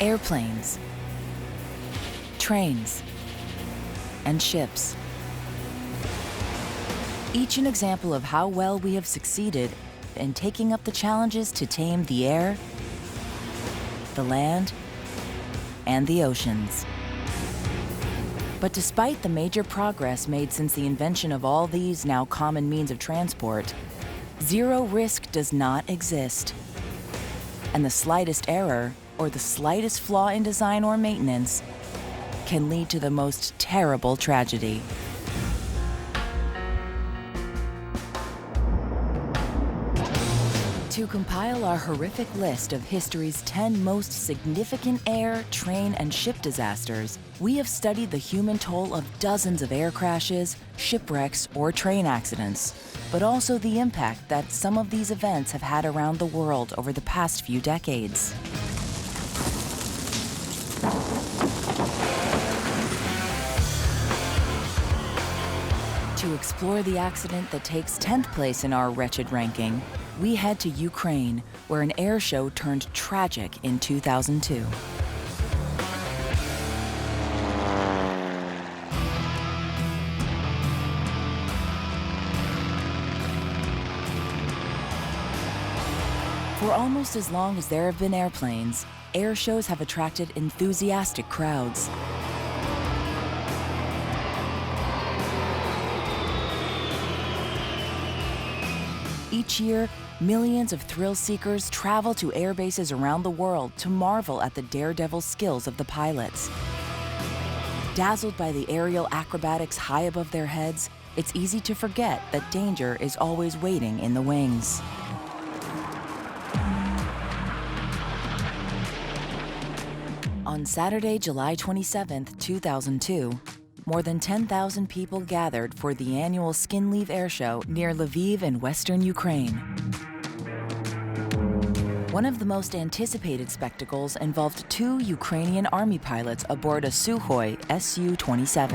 Airplanes, trains, and ships. Each an example of how well we have succeeded in taking up the challenges to tame the air, the land, and the oceans. But despite the major progress made since the invention of all these now common means of transport, zero risk does not exist. And the slightest error or the slightest flaw in design or maintenance can lead to the most terrible tragedy. To compile our horrific list of history's 10 most significant air, train, and ship disasters, we have studied the human toll of dozens of air crashes, shipwrecks, or train accidents, but also the impact that some of these events have had around the world over the past few decades. To explore the accident that takes 10th place in our wretched ranking, we head to Ukraine, where an air show turned tragic in 2002. For almost as long as there have been airplanes, air shows have attracted enthusiastic crowds. Each year, millions of thrill seekers travel to air bases around the world to marvel at the daredevil skills of the pilots. Dazzled by the aerial acrobatics high above their heads, it's easy to forget that danger is always waiting in the wings. On Saturday, July 27, 2002, more than 10,000 people gathered for the annual Skin Leave Air Show near Lviv in western Ukraine. One of the most anticipated spectacles involved 2 Ukrainian army pilots aboard a Sukhoi Su-27.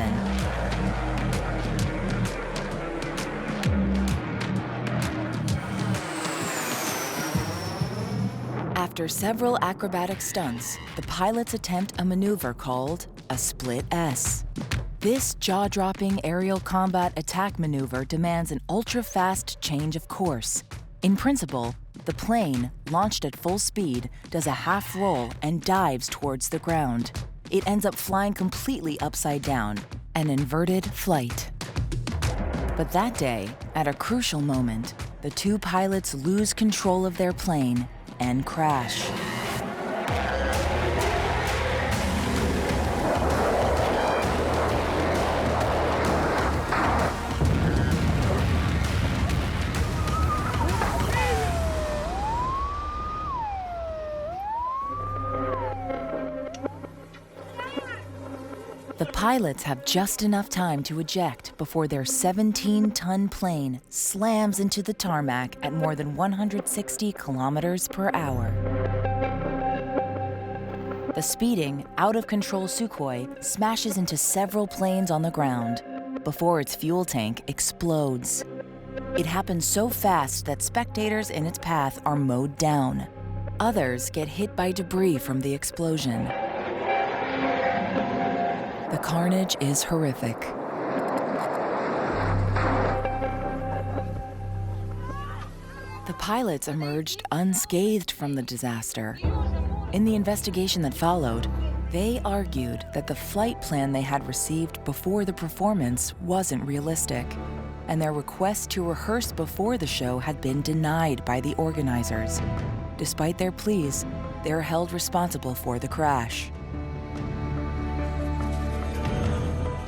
After several acrobatic stunts, the pilots attempt a maneuver called a split S. This jaw-dropping aerial combat attack maneuver demands an ultra-fast change of course. In principle, the plane, launched at full speed, does a half roll and dives towards the ground. It ends up flying completely upside down, an inverted flight. But that day, at a crucial moment, the 2 pilots lose control of their plane and crash. The pilots have just enough time to eject before their 17-ton plane slams into the tarmac at more than 160 kilometers per hour. The speeding, out-of-control Sukhoi smashes into several planes on the ground before its fuel tank explodes. It happens so fast that spectators in its path are mowed down. Others get hit by debris from the explosion. The carnage is horrific. The pilots emerged unscathed from the disaster. In the investigation that followed, they argued that the flight plan they had received before the performance wasn't realistic, and their request to rehearse before the show had been denied by the organizers. Despite their pleas, they are held responsible for the crash.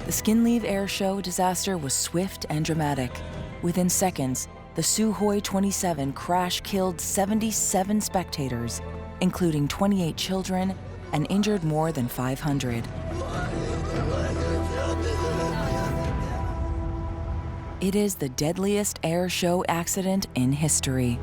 The Skin Leave Air Show disaster was swift and dramatic. Within seconds, the Sukhoi 27 crash killed 77 spectators, including 28 children, and injured more than 500. It is the deadliest air show accident in history.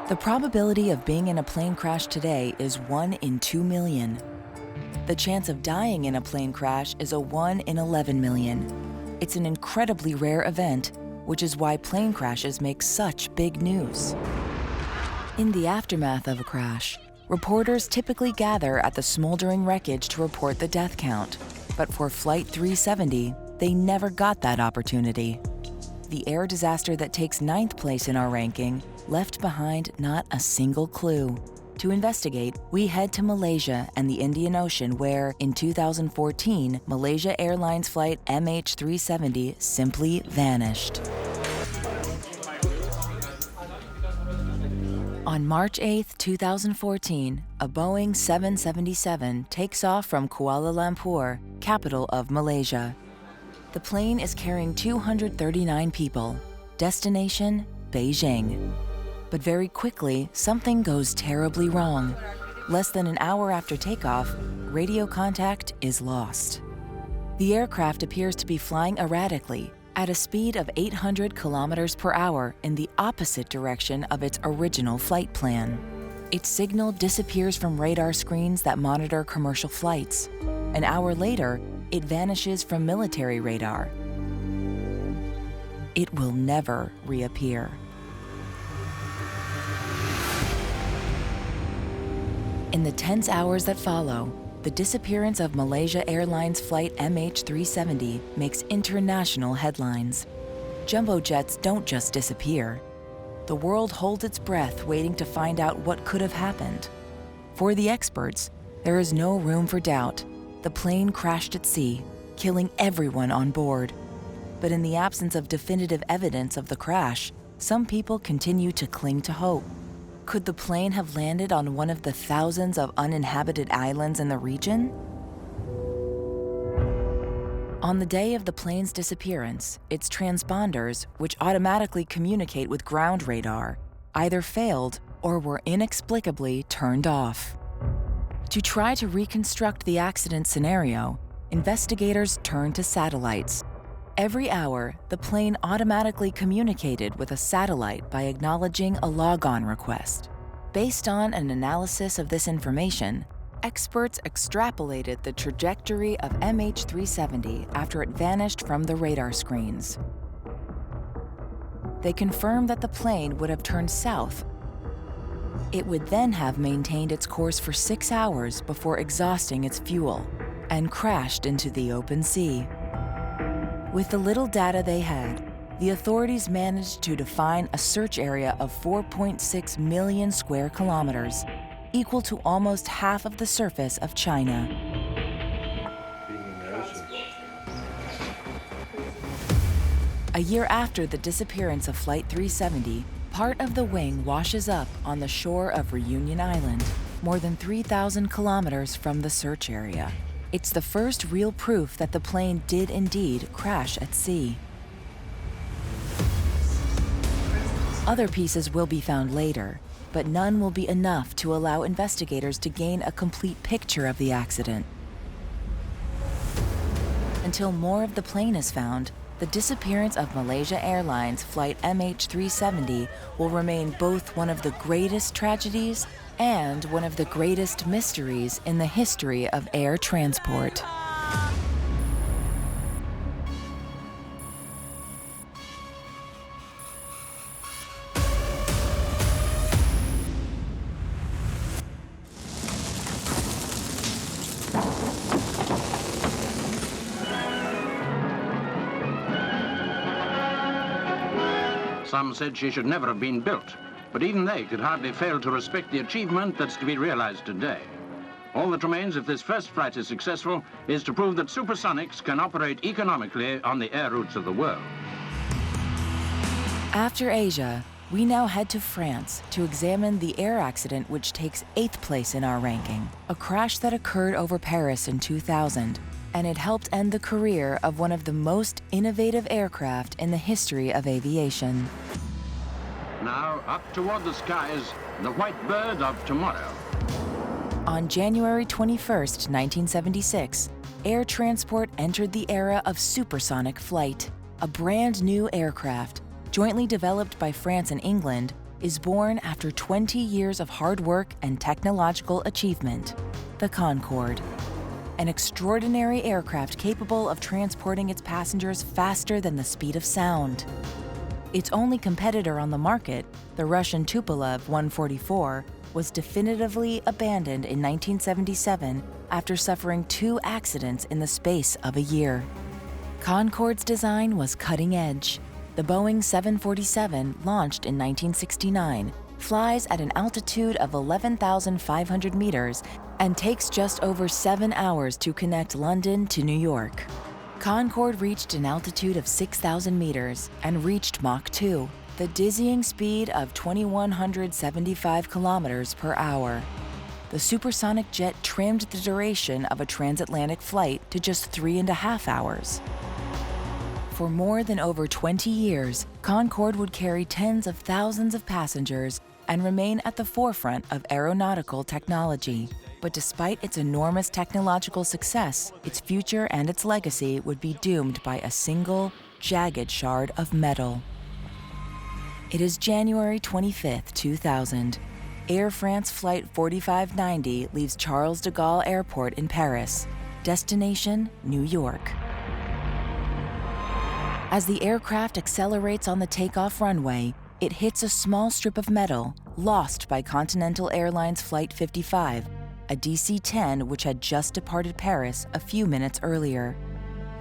The probability of being in a plane crash today is 1 in 2 million. The chance of dying in a plane crash is a 1 in 11 million. It's an incredibly rare event, which is why plane crashes make such big news. In the aftermath of a crash, reporters typically gather at the smoldering wreckage to report the death count. But for Flight 370, they never got that opportunity. The air disaster that takes 9th place in our ranking left behind not a single clue. To investigate, we head to Malaysia and the Indian Ocean where, in 2014, Malaysia Airlines flight MH370 simply vanished. On March 8, 2014, a Boeing 777 takes off from Kuala Lumpur, capital of Malaysia. The plane is carrying 239 people. Destination, Beijing. But very quickly, something goes terribly wrong. Less than an hour after takeoff, radio contact is lost. The aircraft appears to be flying erratically, at a speed of 800 kilometers per hour in the opposite direction of its original flight plan. Its signal disappears from radar screens that monitor commercial flights. An hour later, it vanishes from military radar. It will never reappear. In the tense hours that follow, the disappearance of Malaysia Airlines flight MH370 makes international headlines. Jumbo jets don't just disappear. The world holds its breath waiting to find out what could have happened. For the experts, there is no room for doubt. The plane crashed at sea, killing everyone on board. But in the absence of definitive evidence of the crash, some people continue to cling to hope. Could the plane have landed on one of the thousands of uninhabited islands in the region? On the day of the plane's disappearance, its transponders, which automatically communicate with ground radar, either failed or were inexplicably turned off. To try to reconstruct the accident scenario, investigators turned to satellites. Every hour, the plane automatically communicated with a satellite by acknowledging a logon request. Based on an analysis of this information, experts extrapolated the trajectory of MH370 after it vanished from the radar screens. They confirmed that the plane would have turned south. It would then have maintained its course for 6 hours before exhausting its fuel and crashed into the open sea. With the little data they had, the authorities managed to define a search area of 4.6 million square kilometers, equal to almost half of the surface of China. A year after the disappearance of Flight 370, part of the wing washes up on the shore of Reunion Island, more than 3,000 kilometers from the search area. It's the first real proof that the plane did indeed crash at sea. Other pieces will be found later, but none will be enough to allow investigators to gain a complete picture of the accident. Until more of the plane is found, the disappearance of Malaysia Airlines flight MH370 will remain both one of the greatest tragedies and one of the greatest mysteries in the history of air transport. Some said she should never have been built, but even they could hardly fail to respect the achievement that's to be realized today. All that remains if this first flight is successful is to prove that supersonics can operate economically on the air routes of the world. After Asia, we now head to France to examine the air accident which takes 8th place in our ranking, a crash that occurred over Paris in 2000, and it helped end the career of one of the most innovative aircraft in the history of aviation. Now, up toward the skies, the white bird of tomorrow. On January 21st, 1976, air transport entered the era of supersonic flight. A brand new aircraft, jointly developed by France and England, is born after 20 years of hard work and technological achievement, the Concorde. An extraordinary aircraft capable of transporting its passengers faster than the speed of sound. Its only competitor on the market, the Russian Tupolev 144, was definitively abandoned in 1977 after suffering 2 accidents in the space of a year. Concorde's design was cutting edge. The Boeing 747, launched in 1969, flies at an altitude of 11,500 meters and takes just over 7 hours to connect London to New York. Concorde reached an altitude of 6,000 meters and reached Mach 2, the dizzying speed of 2,175 kilometers per hour. The supersonic jet trimmed the duration of a transatlantic flight to just 3.5 hours. For more than over 20 years, Concorde would carry tens of thousands of passengers and remain at the forefront of aeronautical technology. But despite its enormous technological success, its future and its legacy would be doomed by a single, jagged shard of metal. It is January 25, 2000. Air France Flight 4590 leaves Charles de Gaulle Airport in Paris. Destination, New York. As the aircraft accelerates on the takeoff runway, it hits a small strip of metal lost by Continental Airlines Flight 55, a DC-10 which had just departed Paris a few minutes earlier.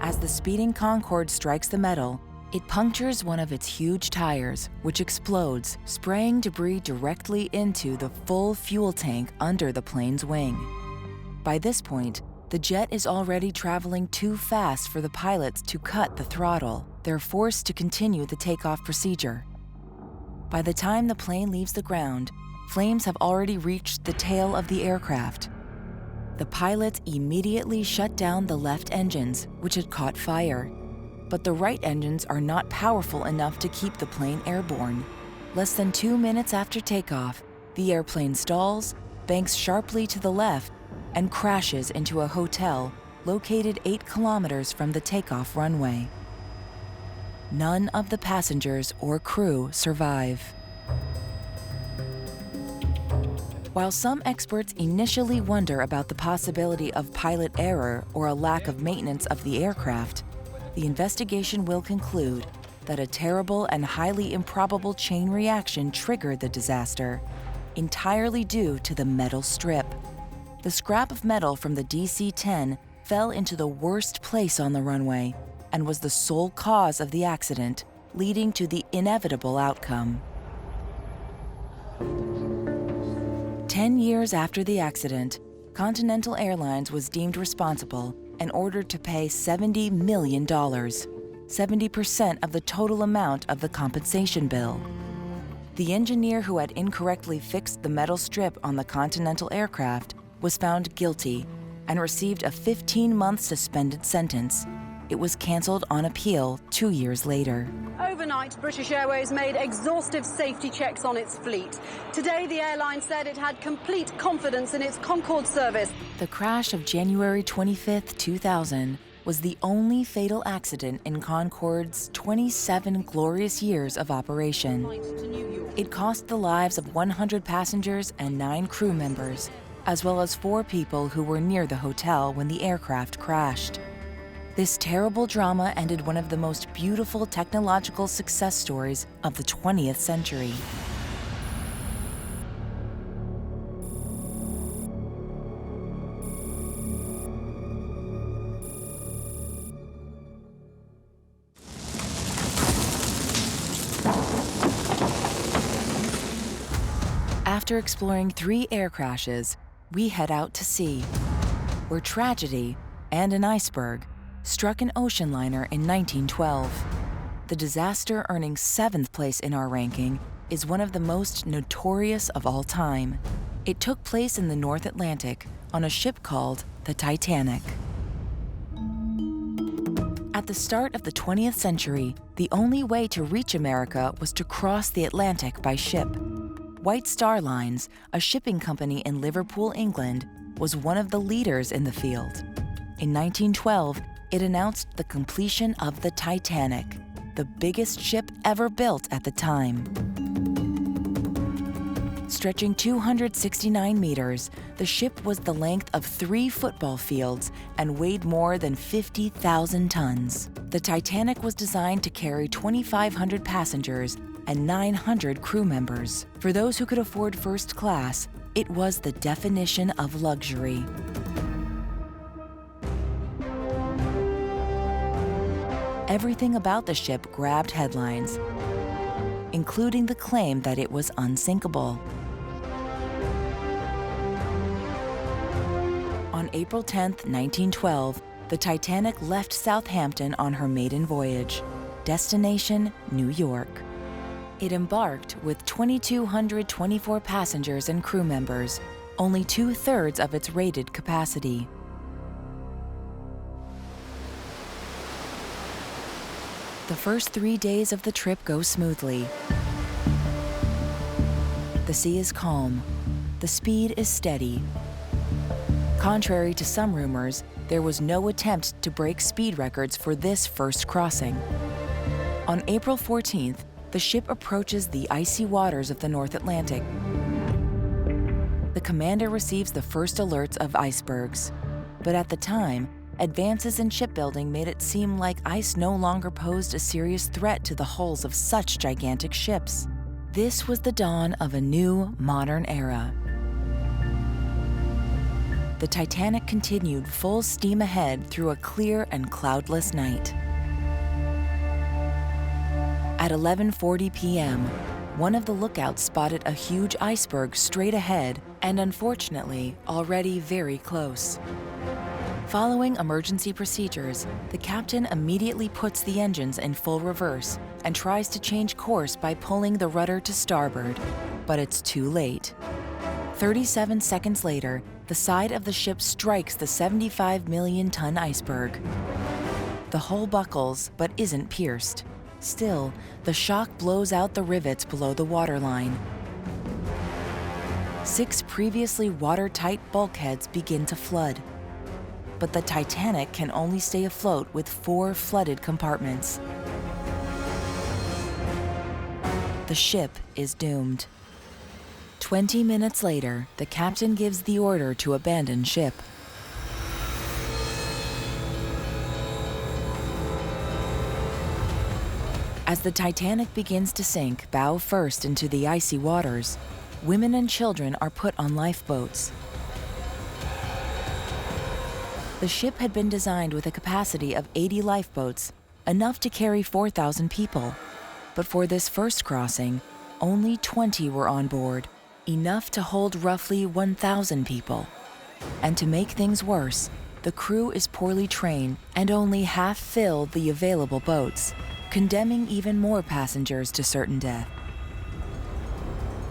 As the speeding Concorde strikes the metal, it punctures one of its huge tires, which explodes, spraying debris directly into the full fuel tank under the plane's wing. By this point, the jet is already traveling too fast for the pilots to cut the throttle. They're forced to continue the takeoff procedure. By the time the plane leaves the ground, flames have already reached the tail of the aircraft. The pilots immediately shut down the left engines, which had caught fire. But the right engines are not powerful enough to keep the plane airborne. Less than 2 minutes after takeoff, the airplane stalls, banks sharply to the left, and crashes into a hotel located 8 kilometers from the takeoff runway. None of the passengers or crew survive. While some experts initially wonder about the possibility of pilot error or a lack of maintenance of the aircraft, the investigation will conclude that a terrible and highly improbable chain reaction triggered the disaster, entirely due to the metal strip. The scrap of metal from the DC-10 fell into the worst place on the runway and was the sole cause of the accident, leading to the inevitable outcome. 10 years after the accident, Continental Airlines was deemed responsible and ordered to pay $70 million, 70% of the total amount of the compensation bill. The engineer who had incorrectly fixed the metal strip on the Continental aircraft was found guilty and received a 15-month suspended sentence. It was canceled on appeal 2 years later. Overnight, British Airways made exhaustive safety checks on its fleet. Today, the airline said it had complete confidence in its Concorde service. The crash of January 25, 2000 was the only fatal accident in Concorde's 27 glorious years of operation. It cost the lives of 100 passengers and 9 crew members, as well as 4 people who were near the hotel when the aircraft crashed. This terrible drama ended one of the most beautiful technological success stories of the 20th century. After exploring 3 air crashes, we head out to sea, where tragedy and an iceberg struck an ocean liner in 1912. The disaster, earning 7th place in our ranking, is one of the most notorious of all time. It took place in the North Atlantic on a ship called the Titanic. At the start of the 20th century, the only way to reach America was to cross the Atlantic by ship. White Star Lines, a shipping company in Liverpool, England, was one of the leaders in the field. In 1912, it announced the completion of the Titanic, the biggest ship ever built at the time. Stretching 269 meters, the ship was the length of 3 football fields and weighed more than 50,000 tons. The Titanic was designed to carry 2,500 passengers and 900 crew members. For those who could afford first class, it was the definition of luxury. Everything about the ship grabbed headlines, including the claim that it was unsinkable. On April 10, 1912, the Titanic left Southampton on her maiden voyage. Destination, New York. It embarked with 2,224 passengers and crew members, only 2/3 of its rated capacity. The first 3 days of the trip go smoothly. The sea is calm. The speed is steady. Contrary to some rumors, there was no attempt to break speed records for this first crossing. On April 14th, the ship approaches the icy waters of the North Atlantic. The commander receives the first alerts of icebergs, but at the time, advances in shipbuilding made it seem like ice no longer posed a serious threat to the hulls of such gigantic ships. This was the dawn of a new, modern era. The Titanic continued full steam ahead through a clear and cloudless night. At 11:40 p.m., one of the lookouts spotted a huge iceberg straight ahead and, unfortunately, already very close. Following emergency procedures, the captain immediately puts the engines in full reverse and tries to change course by pulling the rudder to starboard, but it's too late. 37 seconds later, the side of the ship strikes the 75 million ton iceberg. The hull buckles but isn't pierced. Still, the shock blows out the rivets below the waterline. 6 previously watertight bulkheads begin to flood. But the Titanic can only stay afloat with 4 flooded compartments. The ship is doomed. 20 minutes later, the captain gives the order to abandon ship. As the Titanic begins to sink bow first into the icy waters, women and children are put on lifeboats. The ship had been designed with a capacity of 80 lifeboats, enough to carry 4,000 people. But for this first crossing, only 20 were on board, enough to hold roughly 1,000 people. And to make things worse, the crew is poorly trained and only half fill the available boats, condemning even more passengers to certain death.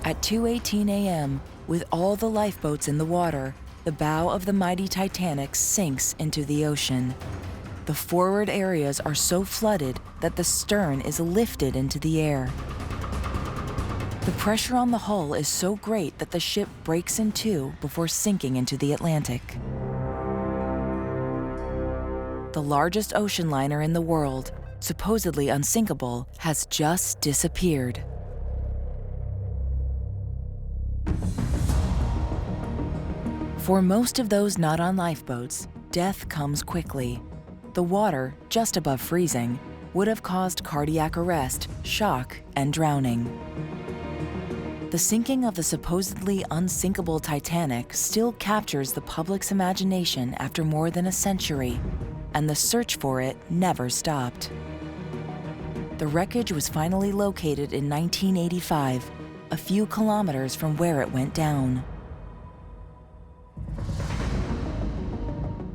At 2:18 a.m., with all the lifeboats in the water, the bow of the mighty Titanic sinks into the ocean. The forward areas are so flooded that the stern is lifted into the air. The pressure on the hull is so great that the ship breaks in two before sinking into the Atlantic. The largest ocean liner in the world, supposedly unsinkable, has just disappeared. For most of those not on lifeboats, death comes quickly. The water, just above freezing, would have caused cardiac arrest, shock, and drowning. The sinking of the supposedly unsinkable Titanic still captures the public's imagination after more than a century, and the search for it never stopped. The wreckage was finally located in 1985, a few kilometers from where it went down.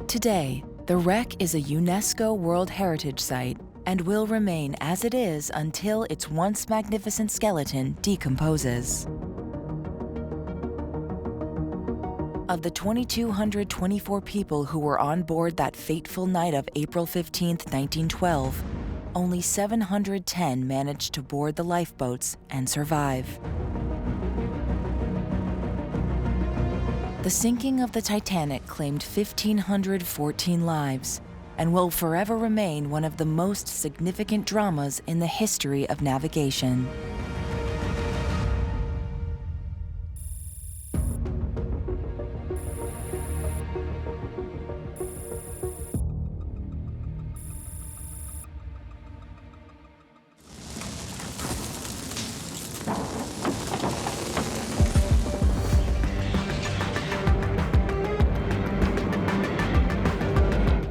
Today, the wreck is a UNESCO World Heritage Site and will remain as it is until its once magnificent skeleton decomposes. Of the 2,224 people who were on board that fateful night of April 15, 1912, only 710 managed to board the lifeboats and survive. The sinking of the Titanic claimed 1,514 lives, and will forever remain one of the most significant dramas in the history of navigation.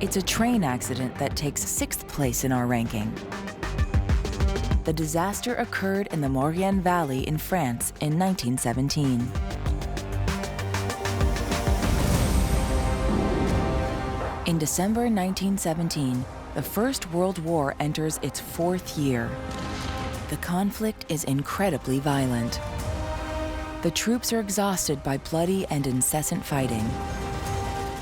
It's a train accident that takes 6th place in our ranking. The disaster occurred in the Maurienne Valley in France in 1917. In December 1917, the First World War enters its 4th year. The conflict is incredibly violent. The troops are exhausted by bloody and incessant fighting.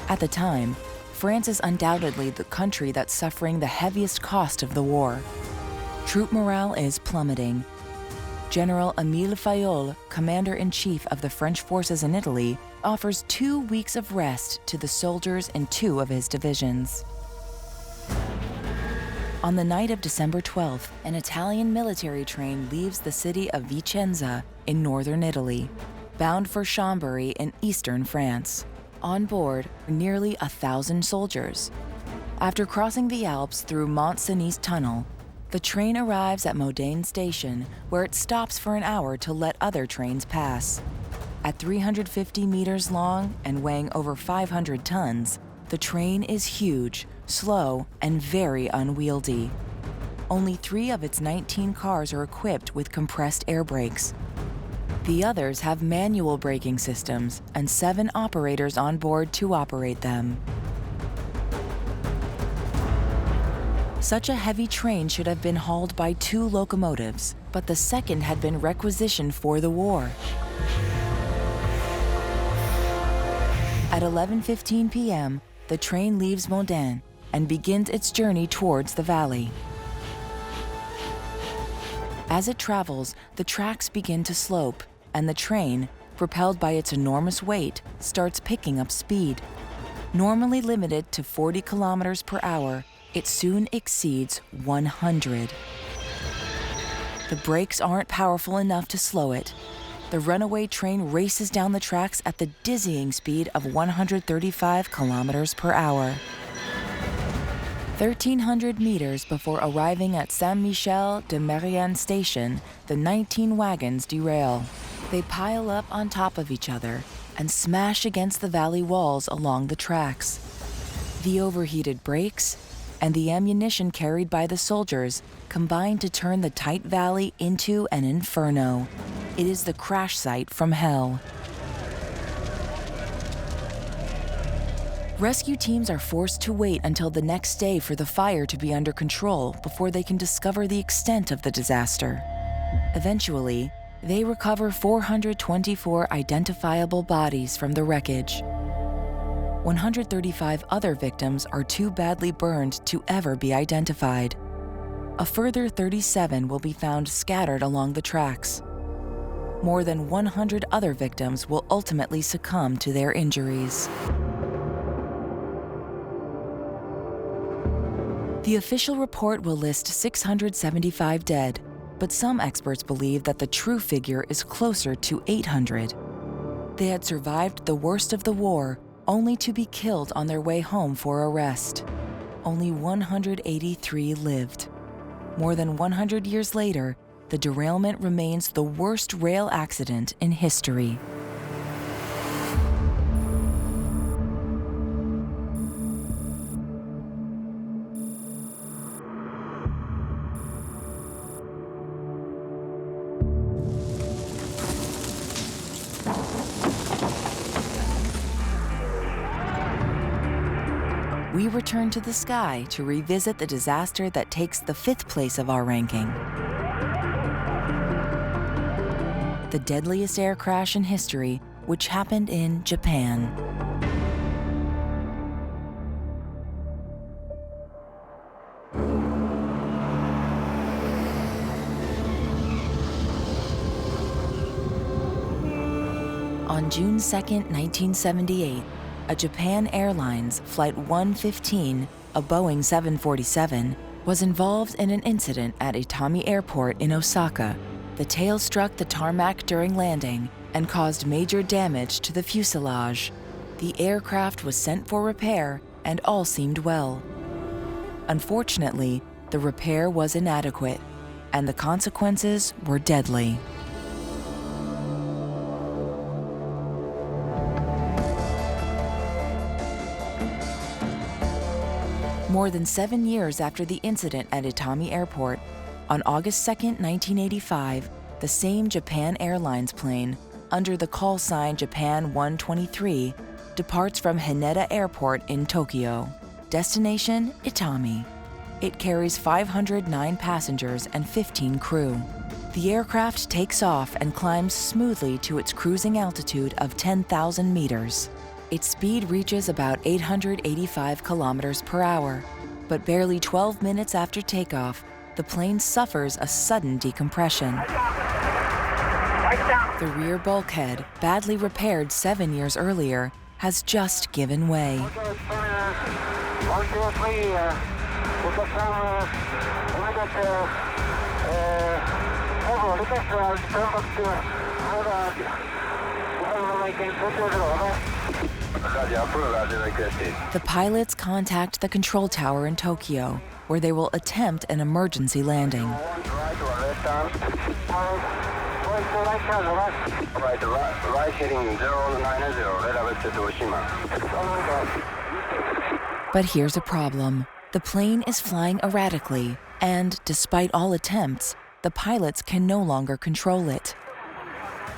At the time, France is undoubtedly the country that's suffering the heaviest cost of the war. Troop morale is plummeting. General Émile Fayolle, commander-in-chief of the French forces in Italy, offers 2 weeks of rest to the soldiers in 2 of his divisions. On the night of December 12th, an Italian military train leaves the city of Vicenza in northern Italy, bound for Chambéry in eastern France. On board, nearly 1,000 soldiers. After crossing the Alps through Mont-Cenis Tunnel, the train arrives at Modane Station, where it stops for an hour to let other trains pass. At 350 meters long and weighing over 500 tons, the train is huge, slow, and very unwieldy. Only 3 of its 19 cars are equipped with compressed air brakes. The others have manual braking systems and 7 operators on board to operate them. Such a heavy train should have been hauled by 2 locomotives, but the second had been requisitioned for the war. At 11:15 p.m., the train leaves Modane and begins its journey towards the valley. As it travels, the tracks begin to slope, and the train, propelled by its enormous weight, starts picking up speed. Normally limited to 40 kilometers per hour, it soon exceeds 100. The brakes aren't powerful enough to slow it. The runaway train races down the tracks at the dizzying speed of 135 kilometers per hour. 1,300 meters before arriving at Saint-Michel-de-Marienne station, the 19 wagons derail. They pile up on top of each other and smash against the valley walls along the tracks. The overheated brakes and the ammunition carried by the soldiers combine to turn the tight valley into an inferno. It is the crash site from hell. Rescue teams are forced to wait until the next day for the fire to be under control before they can discover the extent of the disaster. Eventually, they recover 424 identifiable bodies from the wreckage. 135 other victims are too badly burned to ever be identified. A further 37 will be found scattered along the tracks. More than 100 other victims will ultimately succumb to their injuries. The official report will list 675 dead, but some experts believe that the true figure is closer to 800. They had survived the worst of the war, only to be killed on their way home for a rest. Only 183 lived. More than 100 years later, the derailment remains the worst rail accident in history. We return to the sky to revisit the disaster that takes the 5th place of our ranking. The deadliest air crash in history, which happened in Japan. On June 2, 1978, a Japan Airlines Flight 115 a Boeing 747, was involved in an incident at Itami Airport in Osaka. The tail struck the tarmac during landing and caused major damage to the fuselage. The aircraft was sent for repair and all seemed well. Unfortunately, the repair was inadequate, and the consequences were deadly. More than 7 years after the incident at Itami Airport, on August 2, 1985, the same Japan Airlines plane, under the call sign Japan 123, departs from Haneda Airport in Tokyo. Destination, Itami. It carries 509 passengers and 15 crew. The aircraft takes off and climbs smoothly to its cruising altitude of 10,000 meters. Its speed reaches about 885 kilometers per hour, but barely 12 minutes after takeoff, the plane suffers a sudden decompression. The rear bulkhead, badly repaired 7 years earlier, has just given way. The pilots contact the control tower in Tokyo, where they will attempt an emergency landing. But here's a problem. The plane is flying erratically, and despite all attempts, the pilots can no longer control it.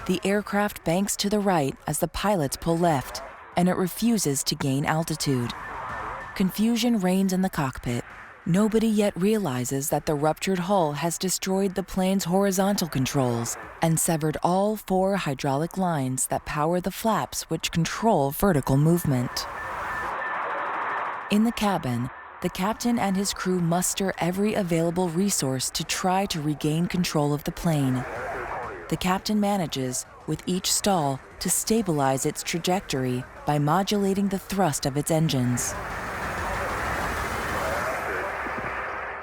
The aircraft banks to the right as the pilots pull left, and it refuses to gain altitude. Confusion reigns in the cockpit. Nobody yet realizes that the ruptured hull has destroyed the plane's horizontal controls and severed all 4 hydraulic lines that power the flaps which control vertical movement. In the cabin, the captain and his crew muster every available resource to try to regain control of the plane. The captain manages, with each stall, to stabilize its trajectory by modulating the thrust of its engines.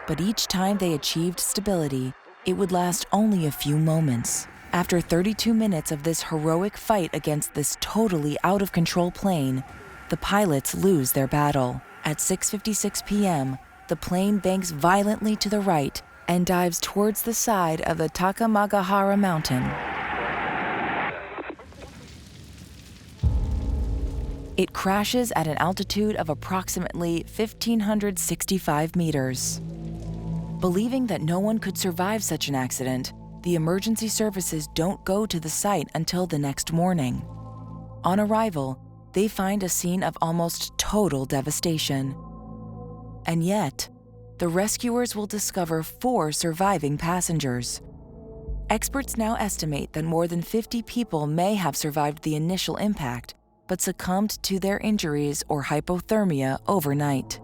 But each time they achieved stability, it would last only a few moments. After 32 minutes of this heroic fight against this totally out-of-control plane, the pilots lose their battle. At 6:56 p.m., the plane banks violently to the right and dives towards the side of the Takamagahara mountain. It crashes at an altitude of approximately 1,565 meters. Believing that no one could survive such an accident, the emergency services don't go to the site until the next morning. On arrival, they find a scene of almost total devastation. And yet, the rescuers will discover 4 surviving passengers. Experts now estimate that more than 50 people may have survived the initial impact, but succumbed to their injuries or hypothermia overnight.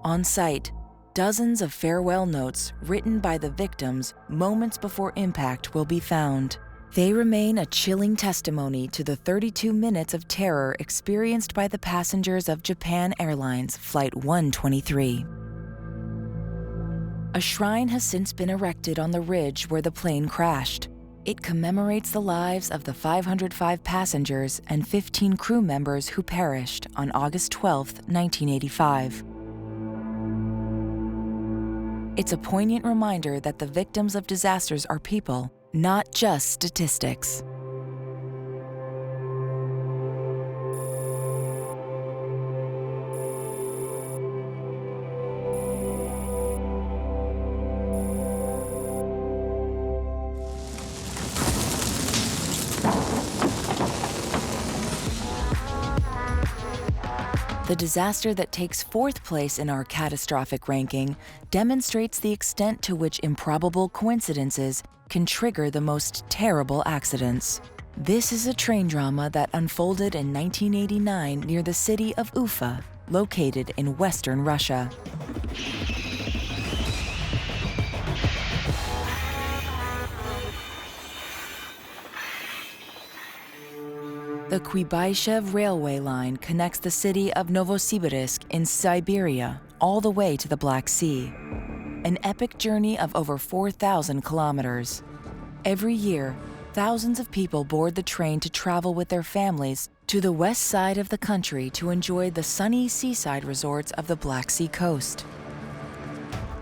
On site, dozens of farewell notes written by the victims moments before impact will be found. They remain a chilling testimony to the 32 minutes of terror experienced by the passengers of Japan Airlines Flight 123. A shrine has since been erected on the ridge where the plane crashed. It commemorates the lives of the 505 passengers and 15 crew members who perished on August 12, 1985. It's a poignant reminder that the victims of disasters are people, not just statistics. The disaster that takes 4th place in our catastrophic ranking demonstrates the extent to which improbable coincidences can trigger the most terrible accidents. This is a train drama that unfolded in 1989 near the city of Ufa, located in western Russia. The Kuibayshev railway line connects the city of Novosibirsk in Siberia all the way to the Black Sea. An epic journey of over 4,000 kilometers. Every year, thousands of people board the train to travel with their families to the west side of the country to enjoy the sunny seaside resorts of the Black Sea coast.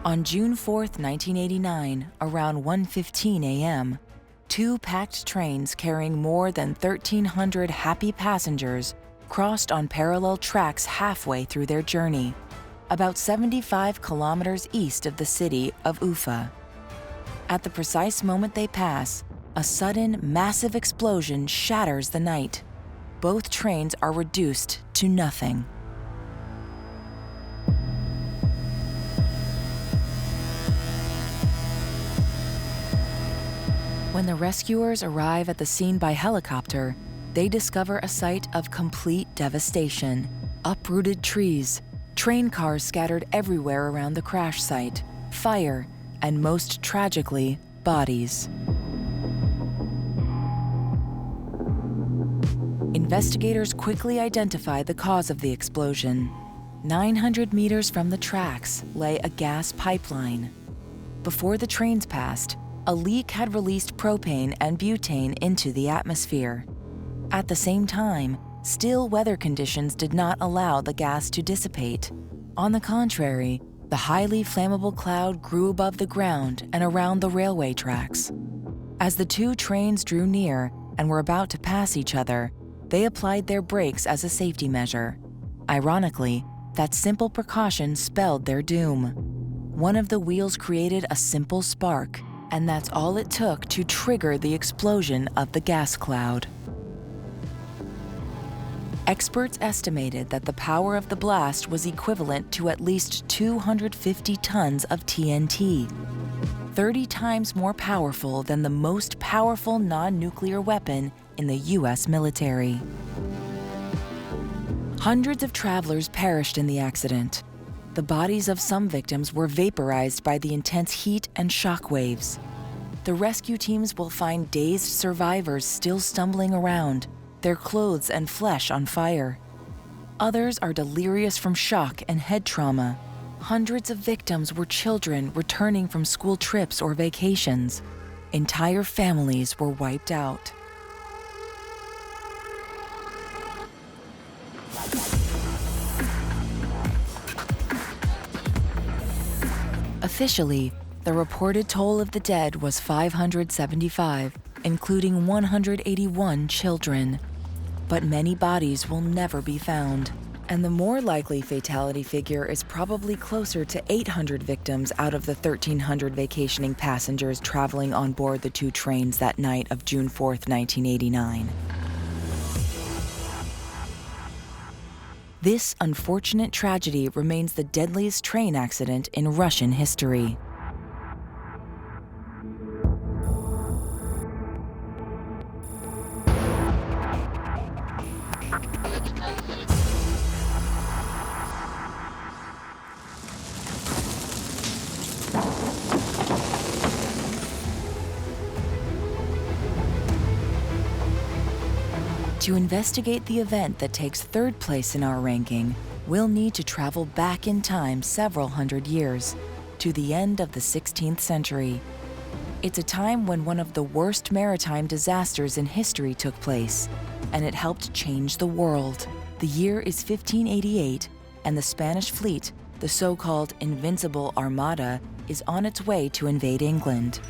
On June 4, 1989, around 1:15 a.m., two packed trains carrying more than 1,300 happy passengers crossed on parallel tracks halfway through their journey, about 75 kilometers east of the city of Ufa. At the precise moment they pass, a sudden, massive explosion shatters the night. Both trains are reduced to nothing. When the rescuers arrive at the scene by helicopter, they discover a site of complete devastation. Uprooted trees, train cars scattered everywhere around the crash site, fire, and most tragically, bodies. Investigators quickly identified the cause of the explosion. 900 meters from the tracks lay a gas pipeline. Before the trains passed, a leak had released propane and butane into the atmosphere. At the same time, still weather conditions did not allow the gas to dissipate. On the contrary, the highly flammable cloud grew above the ground and around the railway tracks. As the two trains drew near and were about to pass each other, they applied their brakes as a safety measure. Ironically, that simple precaution spelled their doom. One of the wheels created a simple spark, and that's all it took to trigger the explosion of the gas cloud. Experts estimated that the power of the blast was equivalent to at least 250 tons of TNT, 30 times more powerful than the most powerful non-nuclear weapon in the US military. Hundreds of travelers perished in the accident. The bodies of some victims were vaporized by the intense heat and shock waves. The rescue teams will find dazed survivors still stumbling around, their clothes and flesh on fire. Others are delirious from shock and head trauma. Hundreds of victims were children returning from school trips or vacations. Entire families were wiped out. Officially, the reported toll of the dead was 575, including 181 children. But many bodies will never be found. And the more likely fatality figure is probably closer to 800 victims out of the 1,300 vacationing passengers traveling on board the two trains that night of June 4th, 1989. This unfortunate tragedy remains the deadliest train accident in Russian history. To investigate the event that takes third place in our ranking, we'll need to travel back in time several hundred years, to the end of the 16th century. It's a time when one of the worst maritime disasters in history took place, and it helped change the world. The year is 1588, and the Spanish fleet, the so-called Invincible Armada, is on its way to invade England.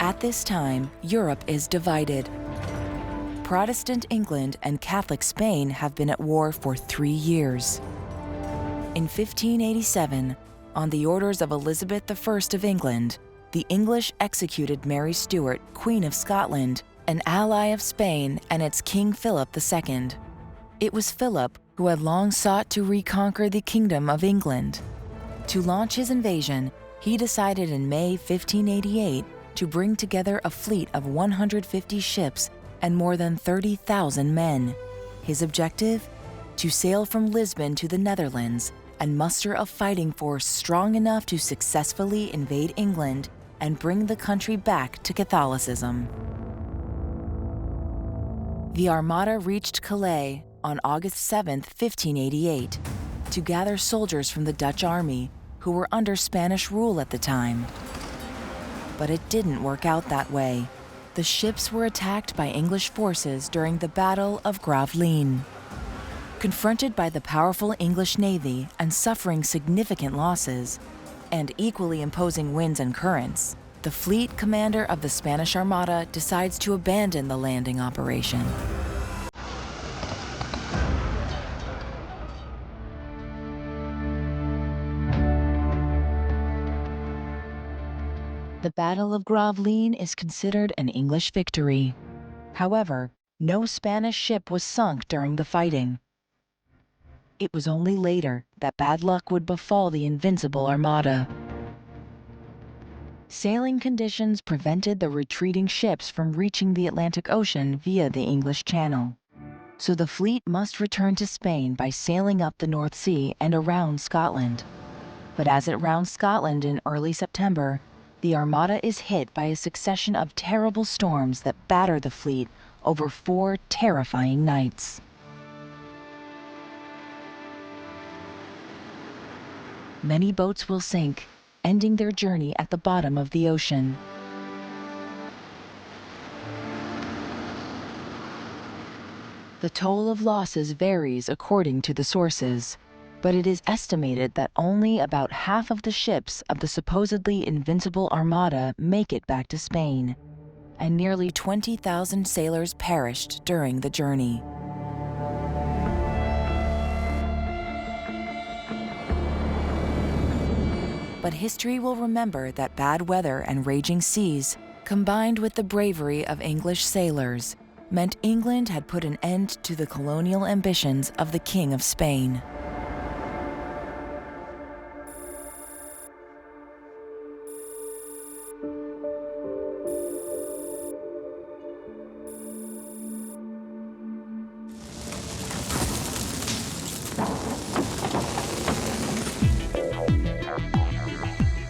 At this time, Europe is divided. Protestant England and Catholic Spain have been at war for 3 years. In 1587, on the orders of Elizabeth I of England, the English executed Mary Stuart, Queen of Scotland, an ally of Spain and its King Philip II. It was Philip who had long sought to reconquer the Kingdom of England. To launch his invasion, he decided in May 1588 to bring together a fleet of 150 ships and more than 30,000 men. His objective? To sail from Lisbon to the Netherlands and muster a fighting force strong enough to successfully invade England and bring the country back to Catholicism. The Armada reached Calais on August 7, 1588. to gather soldiers from the Dutch army who were under Spanish rule at the time. But it didn't work out that way. The ships were attacked by English forces during the Battle of Gravelines. Confronted by the powerful English Navy and suffering significant losses, and equally imposing winds and currents, the fleet commander of the Spanish Armada decides to abandon the landing operation. The Battle of Gravelines is considered an English victory. However, no Spanish ship was sunk during the fighting. It was only later that bad luck would befall the invincible Armada. Sailing conditions prevented the retreating ships from reaching the Atlantic Ocean via the English Channel. So the fleet must return to Spain by sailing up the North Sea and around Scotland. But as it rounds Scotland in early September, the Armada is hit by a succession of terrible storms that batter the fleet over 4 terrifying nights. Many boats will sink, ending their journey at the bottom of the ocean. The toll of losses varies according to the sources, but it is estimated that only about half of the ships of the supposedly invincible Armada make it back to Spain, and nearly 20,000 sailors perished during the journey. But history will remember that bad weather and raging seas, combined with the bravery of English sailors, meant England had put an end to the colonial ambitions of the King of Spain.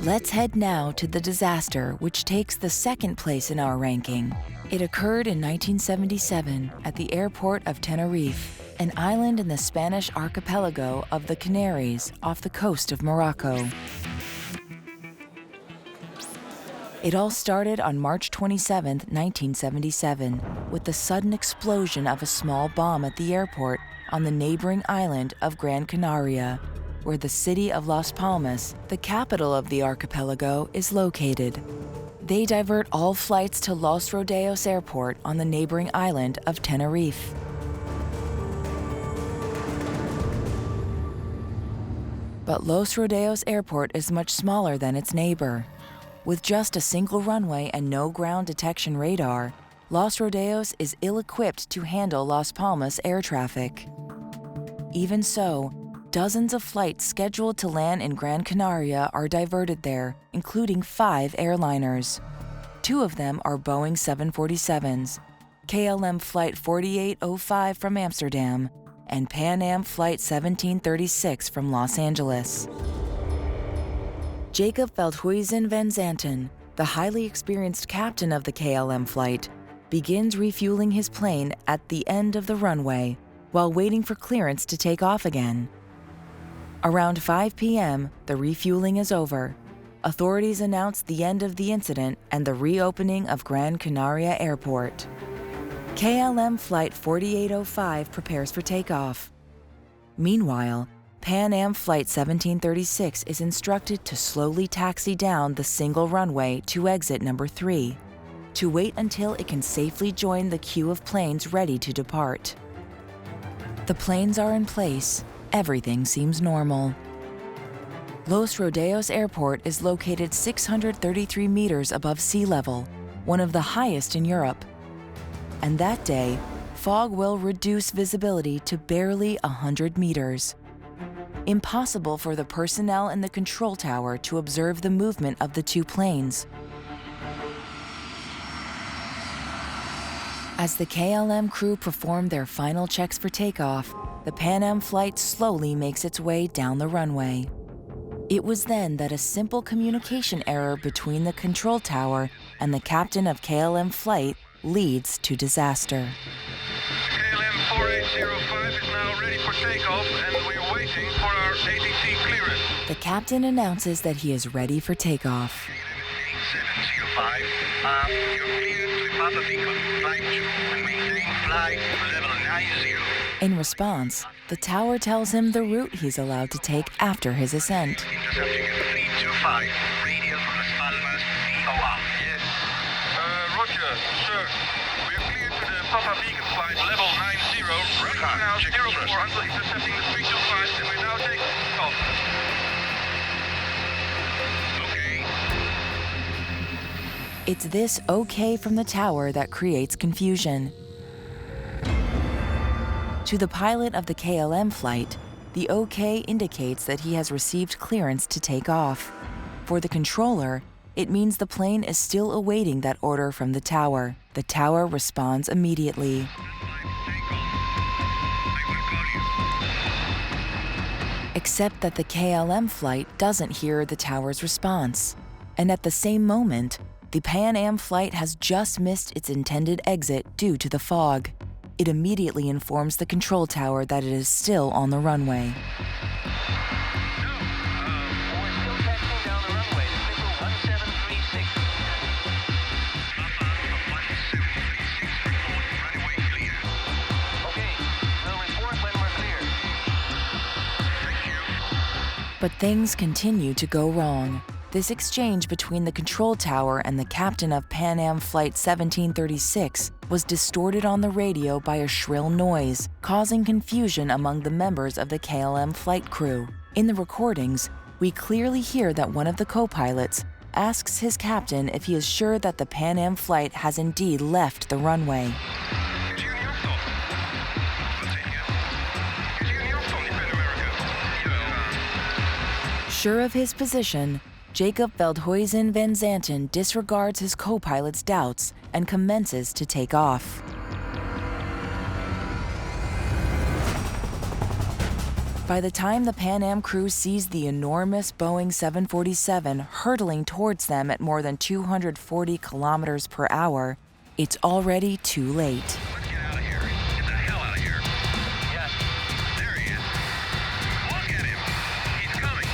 Let's head now to the disaster which takes the second place in our ranking. It occurred in 1977 at the airport of Tenerife, an island in the Spanish archipelago of the Canaries off the coast of Morocco. It all started on March 27, 1977, with the sudden explosion of a small bomb at the airport on the neighboring island of Gran Canaria, where the city of Las Palmas, the capital of the archipelago, is located. They divert all flights to Los Rodeos Airport on the neighboring island of Tenerife. But Los Rodeos Airport is much smaller than its neighbor. With just a single runway and no ground detection radar, Los Rodeos is ill-equipped to handle Las Palmas air traffic. Even so, dozens of flights scheduled to land in Gran Canaria are diverted there, including 5 airliners. 2 of them are Boeing 747s, KLM Flight 4805 from Amsterdam, and Pan Am Flight 1736 from Los Angeles. Jacob Veldhuizen van Zanten, the highly experienced captain of the KLM flight, begins refueling his plane at the end of the runway while waiting for clearance to take off again. Around 5 p.m., the refueling is over. Authorities announce the end of the incident and the reopening of Gran Canaria Airport. KLM Flight 4805 prepares for takeoff. Meanwhile, Pan Am Flight 1736 is instructed to slowly taxi down the single runway to exit number 3, to wait until it can safely join the queue of planes ready to depart. The planes are in place. Everything seems normal. Los Rodeos Airport is located 633 meters above sea level, one of the highest in Europe. And that day, fog will reduce visibility to barely 100 meters. Impossible for the personnel in the control tower to observe the movement of the 2 planes. As the KLM crew perform their final checks for takeoff, the Pan Am flight slowly makes its way down the runway. It was then that a simple communication error between the control tower and the captain of KLM flight leads to disaster. KLM Tower 805 is now ready for takeoff, and we're waiting for our ATC clearance. The captain announces that he is ready for takeoff. 705, you're cleared to Papa Beacon, flight 2, maintain flight level 90. In response, the tower tells him the route he's allowed to take after his ascent. Intercepting at 325, radial from Las Palmas, VOR. Yes. Roger, sir. We're cleared to the Papa Beacon flight level 90. Right now, 04 until intercepting the 325, and we're now taking off. Okay. It's this okay from the tower that creates confusion. To the pilot of the KLM flight, the OK indicates that he has received clearance to take off. For the controller, it means the plane is still awaiting that order from the tower. The tower responds immediately. Except that the KLM flight doesn't hear the tower's response. And at the same moment, the Pan Am flight has just missed its intended exit due to the fog. It immediately informs the control tower that it is still on the runway. We're still testing down the runway. Signal 1736. Okay, we'll report when we're clear. But things continue to go wrong. This exchange between the control tower and the captain of Pan Am Flight 1736 was distorted on the radio by a shrill noise, causing confusion among the members of the KLM flight crew. In the recordings, we clearly hear that one of the co-pilots asks his captain if he is sure that the Pan Am flight has indeed left the runway. Sure of his position, Jacob Veldhuizen van Zanten disregards his co-pilot's doubts and commences to take off. By the time the Pan Am crew sees the enormous Boeing 747 hurtling towards them at more than 240 kilometers per hour, it's already too late. Let's get out of here. Get the hell out of here. Yes. There he is. Look at him. He's coming.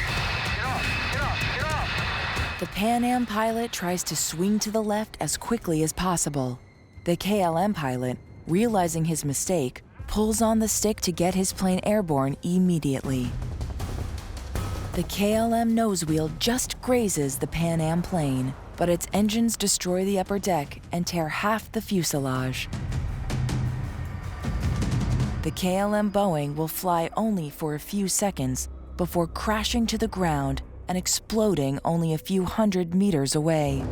Get off, get off, get off! The Pan Am pilot tries to swing to the left as quickly as possible. The KLM pilot, realizing his mistake, pulls on the stick to get his plane airborne immediately. The KLM nose wheel just grazes the Pan Am plane, but its engines destroy the upper deck and tear half the fuselage. The KLM Boeing will fly only for a few seconds before crashing to the ground and exploding only a few hundred meters away.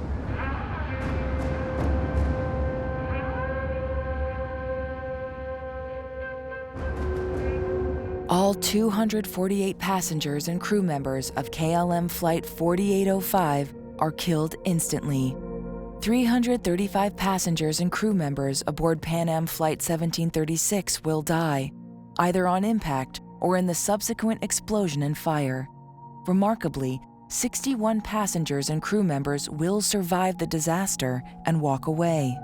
All 248 passengers and crew members of KLM Flight 4805 are killed instantly. 335 passengers and crew members aboard Pan Am Flight 1736 will die, either on impact or in the subsequent explosion and fire. Remarkably, 61 passengers and crew members will survive the disaster and walk away.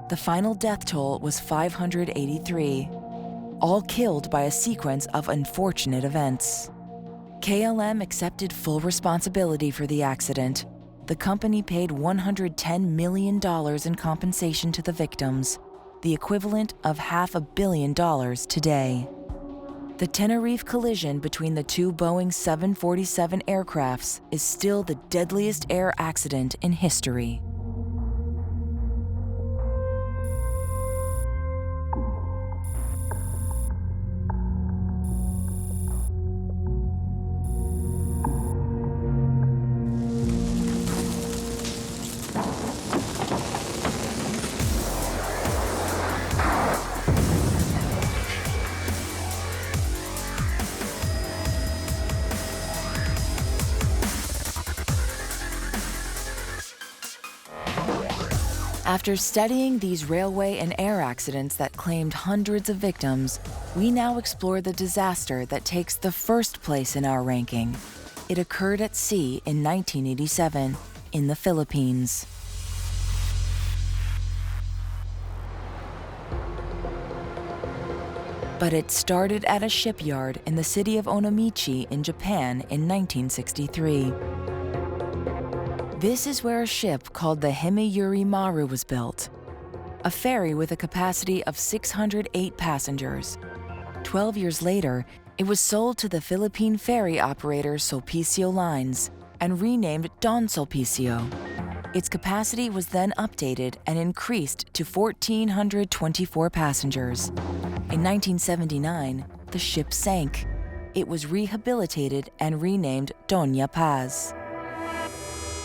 The final death toll was 583. All killed by a sequence of unfortunate events. KLM accepted full responsibility for the accident. The company paid $110 million in compensation to the victims, the equivalent of $500 million today. The Tenerife collision between the two Boeing 747 aircrafts is still the deadliest air accident in history. After studying these railway and air accidents that claimed hundreds of victims, we now explore the disaster that takes the first place in our ranking. It occurred at sea in 1987 in the Philippines. But it started at a shipyard in the city of Onomichi in Japan in 1963. This is where a ship called the Himeyuri Maru was built, a ferry with a capacity of 608 passengers. 12 years later, it was sold to the Philippine ferry operator Sulpicio Lines and renamed Don Sulpicio. Its capacity was then updated and increased to 1,424 passengers. In 1979, the ship sank. It was rehabilitated and renamed Doña Paz.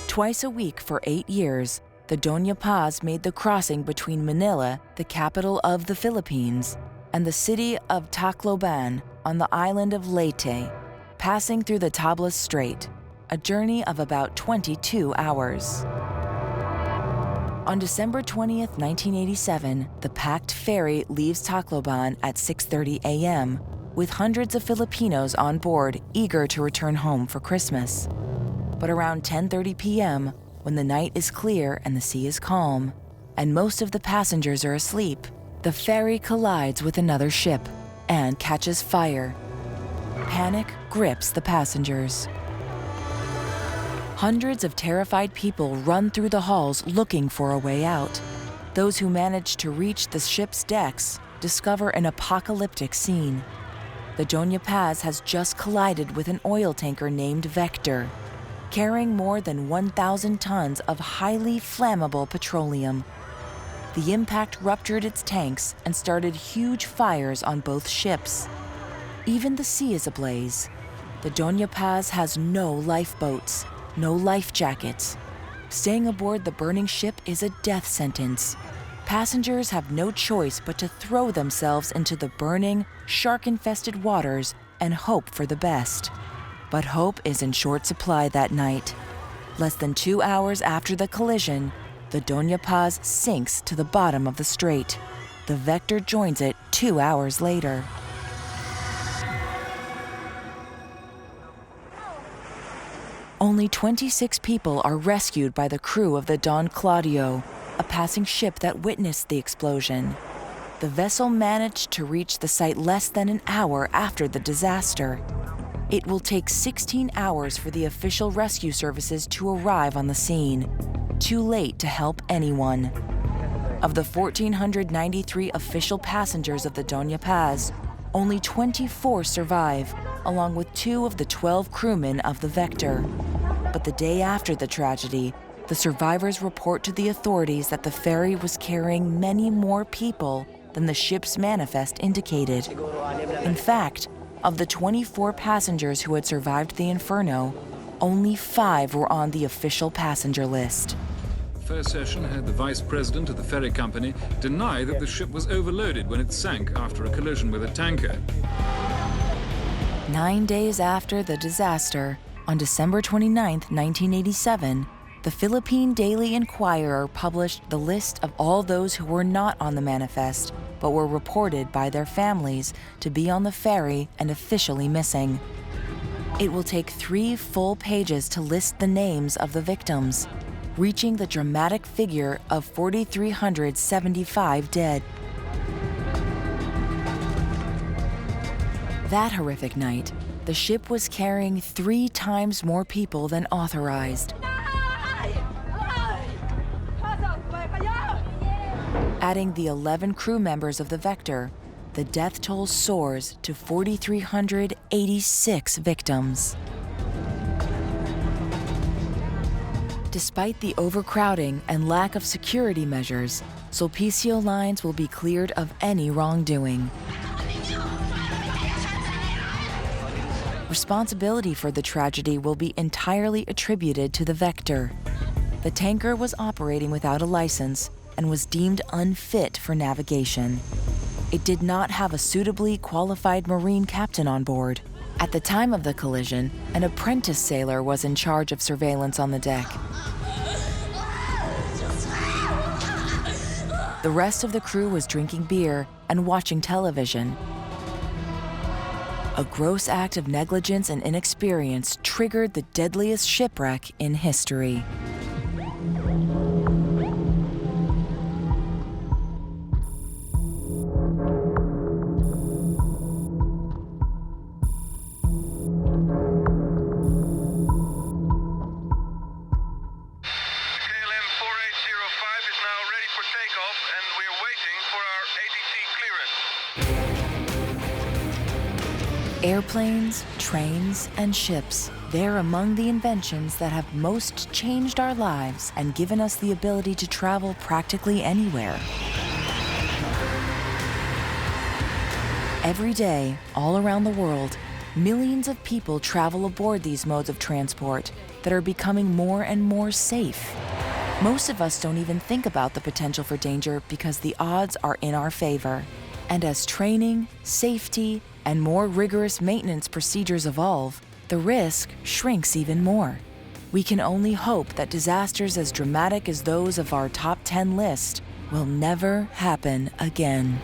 Twice a week for 8 years, the Doña Paz made the crossing between Manila, the capital of the Philippines, and the city of Tacloban on the island of Leyte, passing through the Tablas Strait, a journey of about 22 hours. On December 20th, 1987, the packed ferry leaves Tacloban at 6:30 a.m., with hundreds of Filipinos on board eager to return home for Christmas. But around 10:30 p.m., when the night is clear and the sea is calm, and most of the passengers are asleep, the ferry collides with another ship and catches fire. Panic grips the passengers. Hundreds of terrified people run through the halls looking for a way out. Those who manage to reach the ship's decks discover an apocalyptic scene. The Doña Paz has just collided with an oil tanker named Vector, carrying more than 1,000 tons of highly flammable petroleum. The impact ruptured its tanks and started huge fires on both ships. Even the sea is ablaze. The Doña Paz has no lifeboats, no life jackets. Staying aboard the burning ship is a death sentence. Passengers have no choice but to throw themselves into the burning, shark-infested waters and hope for the best. But hope is in short supply that night. Less than 2 hours after the collision, the Doña Paz sinks to the bottom of the strait. The Vector joins it 2 hours later. Only 26 people are rescued by the crew of the Don Claudio, a passing ship that witnessed the explosion. The vessel managed to reach the site less than an hour after the disaster. It will take 16 hours for the official rescue services to arrive on the scene. Too late to help anyone. Of the 1,493 official passengers of the Doña Paz, only 24 survive, along with 2 of the 12 crewmen of the Vector. But the day after the tragedy, the survivors report to the authorities that the ferry was carrying many more people than the ship's manifest indicated. In fact, of the 24 passengers who had survived the inferno, only 5 were on the official passenger list. First session had the vice president of the ferry company deny that the ship was overloaded when it sank after a collision with a tanker. 9 days after the disaster, on December 29, 1987, the Philippine Daily Inquirer published the list of all those who were not on the manifest, but were reported by their families to be on the ferry and officially missing. It will take 3 full pages to list the names of the victims, reaching the dramatic figure of 4,375 dead. That horrific night, the ship was carrying 3 times more people than authorized. Adding the 11 crew members of the Vector, the death toll soars to 4,386 victims. Despite the overcrowding and lack of security measures, Sulpicio Lines will be cleared of any wrongdoing. Responsibility for the tragedy will be entirely attributed to the Vector. The tanker was operating without a license and was deemed unfit for navigation. It did not have a suitably qualified marine captain on board. At the time of the collision, an apprentice sailor was in charge of surveillance on the deck. The rest of the crew was drinking beer and watching television. A gross act of negligence and inexperience triggered the deadliest shipwreck in history. takeoff and we're waiting for our ATC clearance. Airplanes, trains, and ships, they're among the inventions that have most changed our lives and given us the ability to travel practically anywhere. Every day, all around the world, millions of people travel aboard these modes of transport that are becoming more and more safe. Most of us don't even think about the potential for danger because the odds are in our favor. And as training, safety, and more rigorous maintenance procedures evolve, the risk shrinks even more. We can only hope that disasters as dramatic as those of our top 10 list will never happen again.